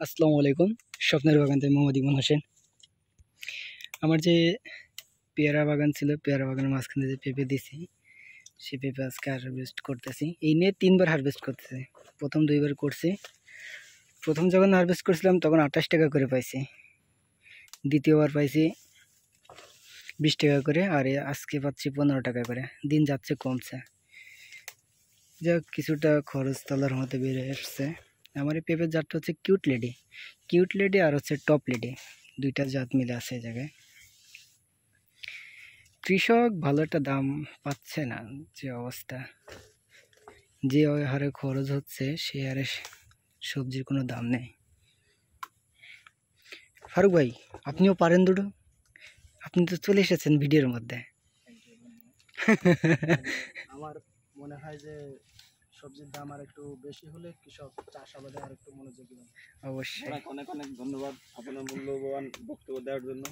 আসসালামু আলাইকুম। স্বপ্নের বাগান থেকে মোহাম্মদ ইমন হোসেন। আমার যে পেয়ারা বাগান ছিল, পেয়ারা বাগানের মাঝখানে যে পেঁপে দিছি, সেই পেঁপে আজকে হারভেস্ট করতেছি। এই নিয়ে 3বার হারভেস্ট করতেছি। প্রথম 2বার করছি। প্রথম যখন হারভেস্ট করছিলাম তখন 28 টাকা করে পাইছি, দ্বিতীয়বার পাইছি 20 টাকা করে, আর আজকে পাচ্ছি 15 টাকা করে। দিন যাচ্ছে কমছে, যা কিছুটা খরচ তলার মধ্যে বেড়ে এসছে। আমার এই পেঁপের জাতটা হচ্ছে কিউট লেডি আর হচ্ছে টপ লেডি, দুইটা জাত মিলে আছে এই জায়গায়। কৃষক ভালো একটা দাম পাচ্ছে না, যে অবস্থা, যে হারে খরচ হচ্ছে সে হারে সবজির কোনো দাম নেই। ফারুক ভাই, আপনিও পারেন দুটো, আপনি তো চলে এসেছেন ভিডিওর মধ্যে। আমার মনে হয় যে সবজির দাম আর একটু বেশি হলে কৃষক চাষাবাদে আর একটু মনোযোগী হবে। অবশ্যই। অনেক অনেক ধন্যবাদ আপনার মূল্যবান বক্তব্য দেওয়ার জন্য।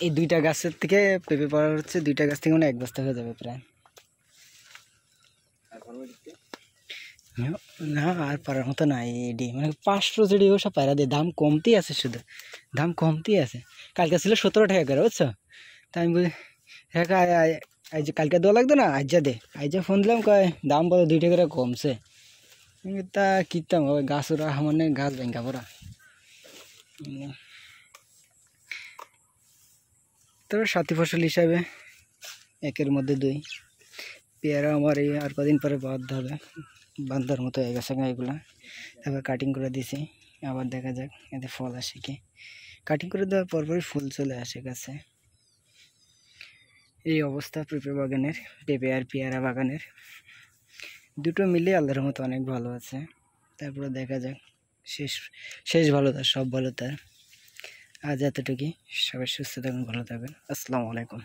এই দুইটা গাছের থেকে পেঁপে পাড়া হচ্ছে, দুইটা গাছ থেকে মানে 1 বস্তা হয়ে যাবে প্রায়। না, আর পারার মতো নাই এডি, মানে 500 যেডি সব পায়রা দিয়ে, দাম কমতেই আছে, শুধু দাম কমতেই আছে। কালকে ছিল 17 টাকা করে, বুঝছো? তা আমি বলি হ্যাঁ আজ যে কালকে দেওয়া লাগতো না, আজ দে। আজ ফোন দিলাম, কয় দাম বলো 2 টাকা করে কমছে। তা কিনতাম ওই গাছ, ওরা মানে গাছ ভেঙ্গা পড়া। তবে সাথী ফসল হিসাবে 1-এর মধ্যে 2। পেয়ারা আমার এই আর কদিন পরে বাঁধতে হবে, বান্ধার মতো হয়ে গেছে এগুলো। তারপর কাটিং করে দিছি, আবার দেখা যাক এতে ফল আসে কি। কাটিং করে দেওয়ার পরপরই ফুল চলে আসে গাছে। এই অবস্থা পেঁপে বাগানের, পেঁপে আর পেয়ারা বাগানের দুটো মিলে আল্লাহর মতো অনেক ভালো আছে। তারপরে দেখা যাক, শেষ ভালো তার, সব ভালো তার। আজ এতটুকুই। সবাই সুস্থ থাকুন, ভালো থাকবেন। আসসালামু আলাইকুম।